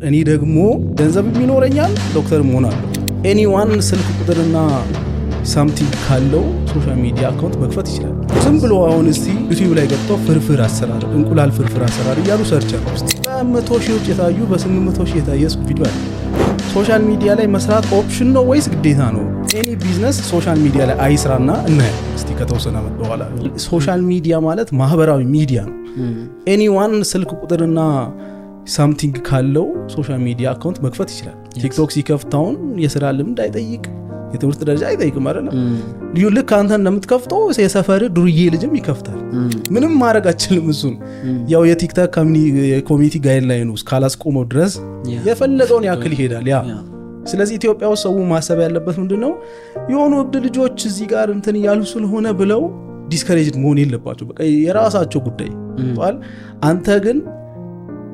እኔ ደግሞ ገንዘብ ቢኖረኛል ዶክተር መሆናለሁ። ኤኒዋን ስልክ ቁጥርና ሳምቲንግ ካለው ሶሻል ሚዲያ አካውንት መክፈት ይችላል። ዝም ብሎ አሁን እስቲ ዩቲዩብ ላይ ገብተው ፍርፍር አሰራር፣ እንቁላል ፍርፍር አሰራር እያሉ ሰርች ነው ውስጥ በ100 ሺዎች የታዩ በ800 ሺህ የታየ ቪዲዮ አለ። ሶሻል ሚዲያ ላይ መስራት ኦፕሽን ነው ወይስ ግዴታ ነው? ኤኒ ቢዝነስ ሶሻል ሚዲያ ላይ አይስራና እናያለን እስቲ ከተወሰነ ዓመት በኋላ። ሶሻል ሚዲያ ማለት ማህበራዊ ሚዲያ ነው። ኤኒዋን ስልክ ቁጥርና ሳምቲንግ ካለው ሶሻል ሚዲያ አካውንት መክፈት ይችላል። ቲክቶክ ሲከፍታውን የስራ ልምድ አይጠይቅ፣ የትምህርት ደረጃ አይጠይቅም አይደለም። ልክ አንተ እንደምትከፍተው የሰፈር ዱርዬ ልጅም ይከፍታል። ምንም ማድረግ አችልም። እሱን ያው የቲክቶክ ኮሚኒቲ ጋይድላይን ውስጥ ካላስቆመው ድረስ የፈለገውን ያክል ይሄዳል። ያ ስለዚህ ኢትዮጵያ ውስጥ ሰው ማሰብ ያለበት ምንድነው፣ የሆኑ እብድ ልጆች እዚህ ጋር እንትን እያሉ ስለሆነ ብለው ዲስከሬጅድ መሆን የለባቸው። በቃ የራሳቸው ጉዳይ ባል። አንተ ግን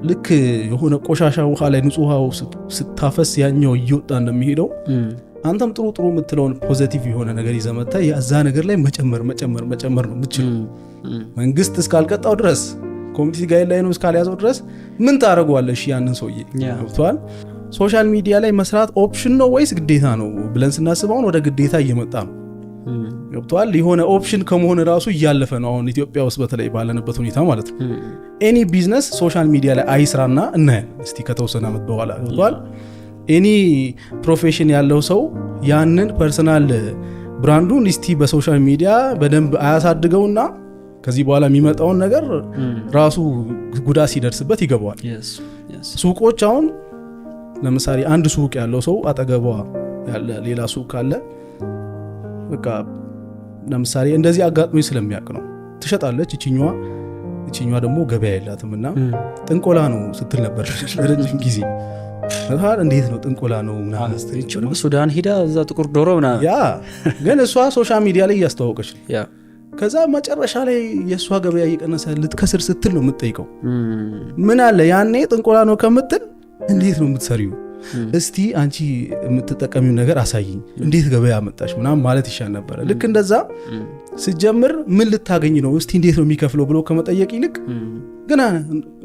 ልክ የሆነ ቆሻሻ ውሃ ላይ ንጹህ ውሃው ስታፈስ ያኛው እየወጣ እንደሚሄደው አንተም ጥሩ ጥሩ የምትለውን ፖዚቲቭ የሆነ ነገር ይዘመታ ያዛ ነገር ላይ መጨመር ነው የምትችለው። መንግስት እስካልቀጣው ድረስ ኮሚኒቲ ጋይድላይኑ እስካልያዘው ድረስ ምን ታደርገዋለሽ? ያንን ሰውዬ ገብቷል። ሶሻል ሚዲያ ላይ መስራት ኦፕሽን ነው ወይስ ግዴታ ነው ብለን ስናስበውን ወደ ግዴታ እየመጣ ነው። ገብቷል። የሆነ ኦፕሽን ከመሆን ራሱ እያለፈ ነው አሁን ኢትዮጵያ ውስጥ በተለይ ባለንበት ሁኔታ ማለት ነው። ኤኒ ቢዝነስ ሶሻል ሚዲያ ላይ አይስራና እናያለን እስቲ ከተወሰነ ዓመት በኋላ። ገብቷል። ኤኒ ፕሮፌሽን ያለው ሰው ያንን ፐርሰናል ብራንዱን እስቲ በሶሻል ሚዲያ በደንብ አያሳድገውና ከዚህ በኋላ የሚመጣውን ነገር ራሱ ጉዳት ሲደርስበት ይገባዋል። ሱቆች አሁን ለምሳሌ አንድ ሱቅ ያለው ሰው አጠገቧ ያለ ሌላ ሱቅ ካለ በቃ ለምሳሌ እንደዚህ አጋጥሞኝ ስለሚያውቅ ነው ትሸጣለች፣ እቺኛዋ ደግሞ ገበያ የላትምና ጥንቆላ ነው ስትል ነበር ለረጅም ጊዜ። እንዴት ነው ጥንቆላ ነው ምናምን ሱዳን ሄዳ እዛ ጥቁር ዶሮ ምናምን ያ ግን እሷ ሶሻል ሚዲያ ላይ እያስተዋወቀች ነው። ከዛ መጨረሻ ላይ የእሷ ገበያ እየቀነሰ ልትከስር ስትል ነው የምትጠይቀው። ምን አለ ያኔ ጥንቆላ ነው ከምትል እንዴት ነው የምትሰሪው? እስቲ አንቺ የምትጠቀሚው ነገር አሳይኝ፣ እንዴት ገበያ መጣሽ ምናምን ማለት ይሻል ነበረ። ልክ እንደዛ ስጀምር ምን ልታገኝ ነው እስቲ እንዴት ነው የሚከፍለው ብሎ ከመጠየቅ ይልቅ ግና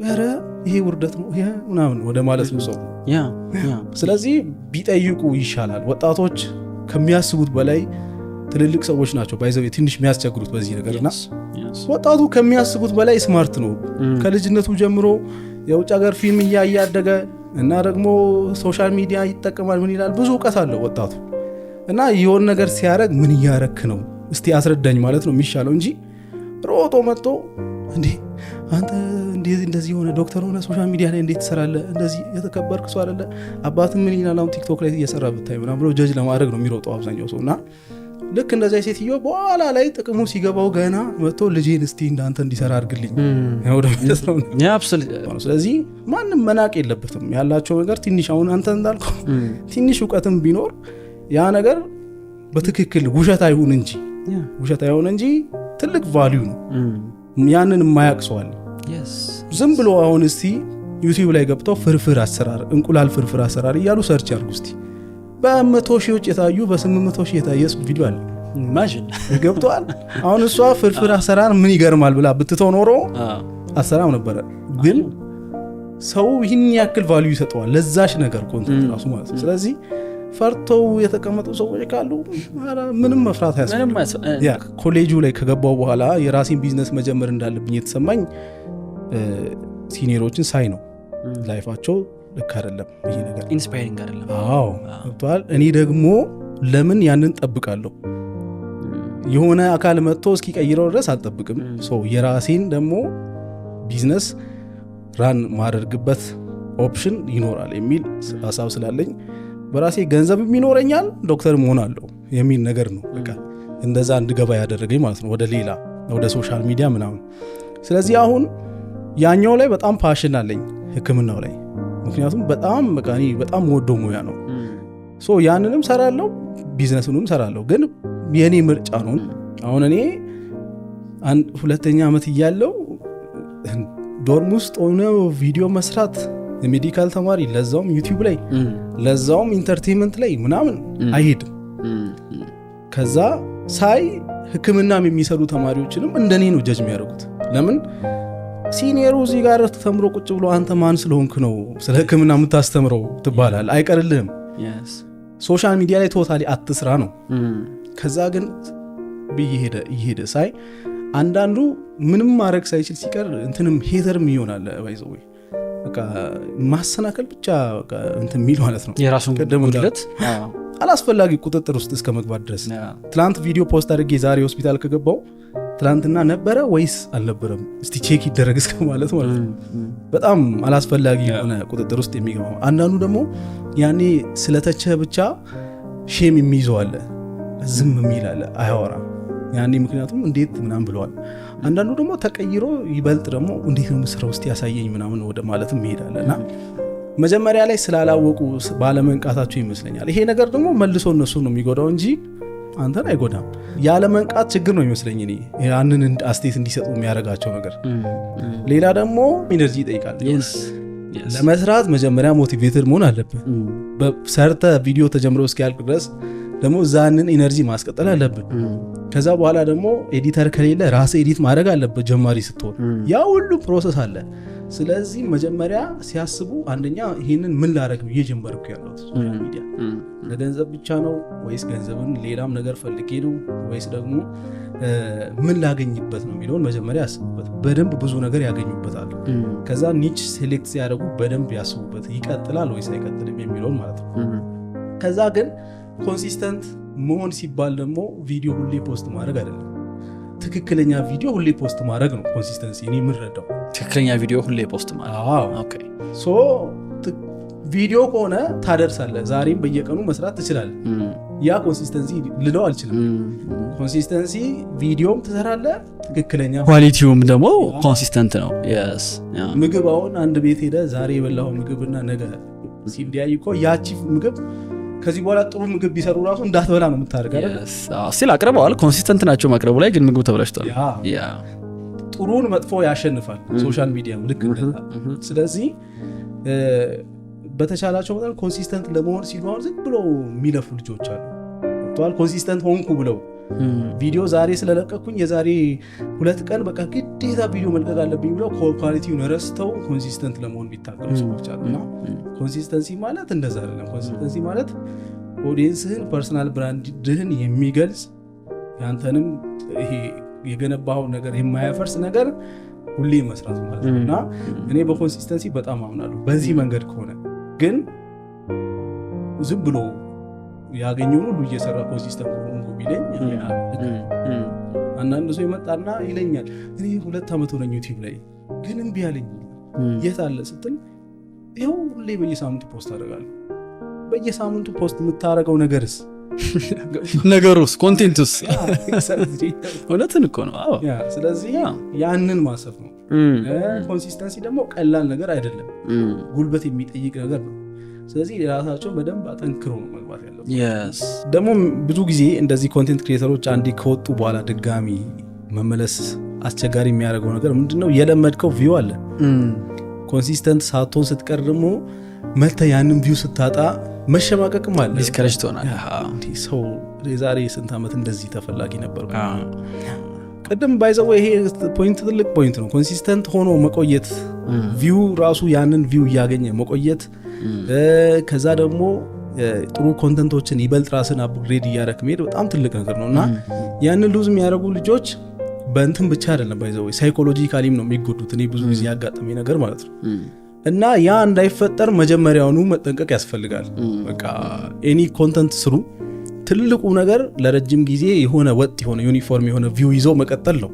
ኧረ ይሄ ውርደት ነው ይሄ ምናምን ወደ ማለት ነው ሰው። ስለዚህ ቢጠይቁ ይሻላል። ወጣቶች ከሚያስቡት በላይ ትልልቅ ሰዎች ናቸው ባይዘው ትንሽ የሚያስቸግሩት በዚህ ነገርና ወጣቱ ከሚያስቡት በላይ ስማርት ነው። ከልጅነቱ ጀምሮ የውጭ ሀገር ፊልም እያደገ እና ደግሞ ሶሻል ሚዲያ ይጠቀማል። ምን ይላል ብዙ እውቀት አለው ወጣቱ እና የሆነ ነገር ሲያረግ ምን እያረክ ነው እስቲ አስረዳኝ ማለት ነው የሚሻለው እንጂ ሮጦ መጥቶ እንዴ አንተ እንደዚህ ሆነ ዶክተር ሆነ ሶሻል ሚዲያ ላይ እንዴት ትሰራለህ? እንደዚህ የተከበርክ ሰው አይደለ? አባትም ምን ይላል አሁን ቲክቶክ ላይ እየሰራ ብታይ ምናምን ብሎ ጀጅ ለማድረግ ነው የሚሮጠው አብዛኛው ሰው። እና ልክ እንደዛ ሴትዮ በኋላ ላይ ጥቅሙ ሲገባው ገና መጥቶ ልጄን እስቲ እንዳንተ እንዲሰራ አድርግልኝ ወደ ማለት ነው። ስለዚህ ማንም መናቅ የለበትም ያላቸው ነገር ትንሽ አሁን አንተ እንዳልከው ትንሽ እውቀትም ቢኖር ያ ነገር በትክክል ውሸት አይሁን እንጂ ትልቅ ቫልዩ ነው። ያንን የማያውቅ ሰው አለ። ዝም ብሎ አሁን እስቲ ዩቲዩብ ላይ ገብተው ፍርፍር አሰራር፣ እንቁላል ፍርፍር አሰራር እያሉ ሰርች አድርጉ እስቲ በ100 ሺዎች የታዩ በ800 ሺህ የታየ ቪዲዮ አለ። ኢማጂን ገብቷል። አሁን እሷ ፍርፍር አሰራር ምን ይገርማል ብላ ብትተው ኖሮ አሰራም ነበረ። ግን ሰው ይህን ያክል ቫልዩ ይሰጠዋል ለዛሽ ነገር ኮንተንት ራሱ ማለት ነው። ስለዚህ ፈርተው የተቀመጡ ሰዎች ካሉ ምንም መፍራት አያስፈልግም። ኮሌጁ ላይ ከገባው በኋላ የራሴን ቢዝነስ መጀመር እንዳለብኝ የተሰማኝ ሲኒየሮችን ሳይ ነው። ላይፋቸው ልክ አይደለም፣ ይሄ ነገር ኢንስፓይሪንግ አይደለም። አዎ ገብቷል። እኔ ደግሞ ለምን ያንን ጠብቃለሁ? የሆነ አካል መጥቶ እስኪቀይረው ድረስ አልጠብቅም። የራሴን ደግሞ ቢዝነስ ራን ማደርግበት ኦፕሽን ይኖራል የሚል ሀሳብ ስላለኝ በራሴ ገንዘብ ይኖረኛል ዶክተር መሆናለሁ የሚል ነገር ነው በቃ እንደዛ እንድገባ ያደረገኝ ማለት ነው ወደ ሶሻል ሚዲያ ምናምን። ስለዚህ አሁን ያኛው ላይ በጣም ፓሽን አለኝ ሕክምናው ላይ፣ ምክንያቱም በጣም ወደው ሙያ ነው። ያንንም ሰራለሁ ቢዝነሱንም ሰራለሁ፣ ግን የኔ ምርጫ ነው። አሁን እኔ 2ኛ ዓመት እያለሁ ዶርም ውስጥ ሆነ ቪዲዮ መስራት የሜዲካል ተማሪ ለዛውም ዩቲዩብ ላይ ለዛውም ኢንተርቴንመንት ላይ ምናምን አይሄድም። ከዛ ሳይ ሕክምናም የሚሰሩ ተማሪዎችንም እንደኔ ነው ጀጅ የሚያደርጉት። ለምን ሲኒየሩ እዚህ ጋር ተምሮ ቁጭ ብሎ አንተ ማን ስለሆንክ ነው ስለ ህክምና የምታስተምረው ትባላል። አይቀርልህም። ሶሻል ሚዲያ ላይ ቶታሊ አትስራ ነው። ከዛ ግን ይሄደ ሳይ አንዳንዱ ምንም ማድረግ ሳይችል ሲቀር እንትንም ሄተርም ይሆናል። ባይዘው በቃ ማሰናከል ብቻ እንትን የሚል ማለት ነው። የራሱን ጉድለት አላስፈላጊ ቁጥጥር ውስጥ እስከ መግባት ድረስ ትላንት ቪዲዮ ፖስት አድርጌ ዛሬ ሆስፒታል ከገባው ትላንትና ነበረ ወይስ አልነበረም እስቲ ቼክ ይደረግ እስከ ማለት ነው። በጣም አላስፈላጊ የሆነ ቁጥጥር ውስጥ የሚገባው። አንዳንዱ ደግሞ ያኔ ስለተቸ ብቻ ሼም የሚይዘው አለ፣ ዝም የሚል አለ፣ አያወራም ያኔ ምክንያቱም እንዴት ምናምን ብለዋል። አንዳንዱ ደግሞ ተቀይሮ ይበልጥ ደግሞ እንዴት ነው ምስራ ውስጥ ያሳየኝ ምናምን ወደ ማለትም ይሄዳል። እና መጀመሪያ ላይ ስላላወቁ ባለመንቃታቸው ይመስለኛል። ይሄ ነገር ደግሞ መልሶ እነሱ ነው የሚጎዳው እንጂ አንተን አይጎዳም። ያለ መንቃት ችግር ነው ይመስለኝ እኔ ያንን አስቴት እንዲሰጡ የሚያደርጋቸው ነገር። ሌላ ደግሞ ኢነርጂ ይጠይቃል። ለመስራት መጀመሪያ ሞቲቬትድ መሆን አለብህ። ሰርተ ቪዲዮ ተጀምሮ እስኪያልቅ ድረስ ደግሞ ዛንን ኢነርጂ ማስቀጠል አለብን። ከዛ በኋላ ደግሞ ኤዲተር ከሌለ ራስህ ኤዲት ማድረግ አለበት ጀማሪ ስትሆን። ያ ሁሉ ፕሮሰስ አለ። ስለዚህ መጀመሪያ ሲያስቡ አንደኛ ይሄንን ምን ላደርግ ነው እየጀመርኩ ያለሁት ሶሻል ሚዲያ ለገንዘብ ብቻ ነው ወይስ ገንዘብን ሌላም ነገር ፈልጌ ነው ወይስ ደግሞ ምን ላገኝበት ነው የሚለውን መጀመሪያ ያስቡበት። በደንብ ብዙ ነገር ያገኙበታል። ከዛ ኒች ሴሌክት ሲያደርጉ በደንብ ያስቡበት። ይቀጥላል ወይስ አይቀጥልም የሚለውን ማለት ነው። ከዛ ግን ኮንሲስተንት መሆን ሲባል ደግሞ ቪዲዮ ሁሌ ፖስት ማድረግ አይደለም። ትክክለኛ ቪዲዮ ሁሌ ፖስት ማድረግ ነው ኮንሲስተንሲ። እኔ የምረዳው ትክክለኛ ቪዲዮ ሁሌ ፖስት ማድረግ። ኦኬ ሶ ቪዲዮ ከሆነ ታደርሳለህ። ዛሬም በየቀኑ መስራት ትችላለህ። ያ ኮንሲስተንሲ ልለው አልችልም። ኮንሲስተንሲ ቪዲዮም ትሰራለህ፣ ትክክለኛ ኳሊቲውም ደግሞ ኮንሲስተንት ነው። ምግብ አሁን አንድ ቤት ሄደ ዛሬ የበላው ምግብና ነገ ሲለያይ እኮ ያቺ ምግብ ከዚህ በኋላ ጥሩ ምግብ ቢሰሩ ራሱ እንዳትበላ ነው የምታደርገው አይደል? ስቲል አቅርበዋል፣ ኮንሲስተንት ናቸው ማቅረቡ ላይ፣ ግን ምግቡ ተበላሽቷል። ጥሩን መጥፎ ያሸንፋል ሶሻል ሚዲያ ልክ እንደዛ። ስለዚህ በተቻላቸው መጠን ኮንሲስተንት ለመሆን ሲሉ አሁን ዝም ብሎ የሚለፉ ልጆች አሉ። ኮንሲስተንት ሆንኩ ብለው ቪዲዮ ዛሬ ስለለቀኩኝ የዛሬ 2 ቀን በቃ ግዴታ ቪዲዮ መልቀቅ አለብኝ ብለው ኳሊቲውን ረስተው ኮንሲስተንት ለመሆን ቢታገሉ ሰዎች አሉና ኮንሲስተንሲ ማለት እንደዛ አይደለም። ኮንሲስተንሲ ማለት ኦዲየንስህን ፐርሰናል ብራንድህን የሚገልጽ ያንተንም ይሄ የገነባው ነገር የማያፈርስ ነገር ሁሌ መስራት ማለት ነውና እኔ በኮንሲስተንሲ በጣም አምናለሁ። በዚህ መንገድ ከሆነ ግን ዝም ብሎ ያገኘውን ሁሉ እየሰራ ኮንሲስተንት ሆኖ ቢለኝ አንዳንድ ሰው ይመጣና ይለኛል እኔ 2 ዓመት ሆነኝ ዩቲዩብ ላይ ግን እምቢ አለኝ። የት አለ ስትል ይኸው ሁሌ በየሳምንቱ ፖስት አደርጋለሁ። በየሳምንቱ ፖስት የምታደርገው ነገርስ ነገሩስ ኮንቴንቱስ እውነትን እኮ ነው። ስለዚህ ያንን ማሰብ ነው። ኮንሲስተንሲ ደግሞ ቀላል ነገር አይደለም፣ ጉልበት የሚጠይቅ ነገር ነው። ስለዚህ የራሳቸው በደንብ አጠንክሮ ነው መግባት ያለው። ደግሞ ብዙ ጊዜ እንደዚህ ኮንቴንት ክሪኤተሮች አንዴ ከወጡ በኋላ ድጋሚ መመለስ አስቸጋሪ የሚያደርገው ነገር ምንድነው? የለመድከው ቪው አለ። ኮንሲስተንት ሳትሆን ስትቀር ደግሞ መተህ ያንን ቪው ስታጣ መሸማቀቅም አለ። ዲስከሬጅ ትሆናለህ። ሰው የዛሬ ስንት ዓመት እንደዚህ ተፈላጊ ነበር። ቅድም ባይዘው ይሄ ፖይንት ትልቅ ፖይንት ነው። ኮንሲስተንት ሆኖ መቆየት፣ ቪው ራሱ ያንን ቪው እያገኘ መቆየት፣ ከዛ ደግሞ ጥሩ ኮንተንቶችን ይበልጥ ራስን አፕግሬድ እያደረክ መሄድ በጣም ትልቅ ነገር ነው እና ያንን ሉዝ የሚያደርጉ ልጆች በእንትን ብቻ አይደለም ባይዘው ሳይኮሎጂካሊም ነው የሚጎዱት። እኔ ብዙ ጊዜ ያጋጠመኝ ነገር ማለት ነው። እና ያ እንዳይፈጠር መጀመሪያውኑ መጠንቀቅ ያስፈልጋል። በቃ ኤኒ ኮንተንት ስሩ። ትልቁ ነገር ለረጅም ጊዜ የሆነ ወጥ የሆነ ዩኒፎርም የሆነ ቪው ይዞ መቀጠል ነው።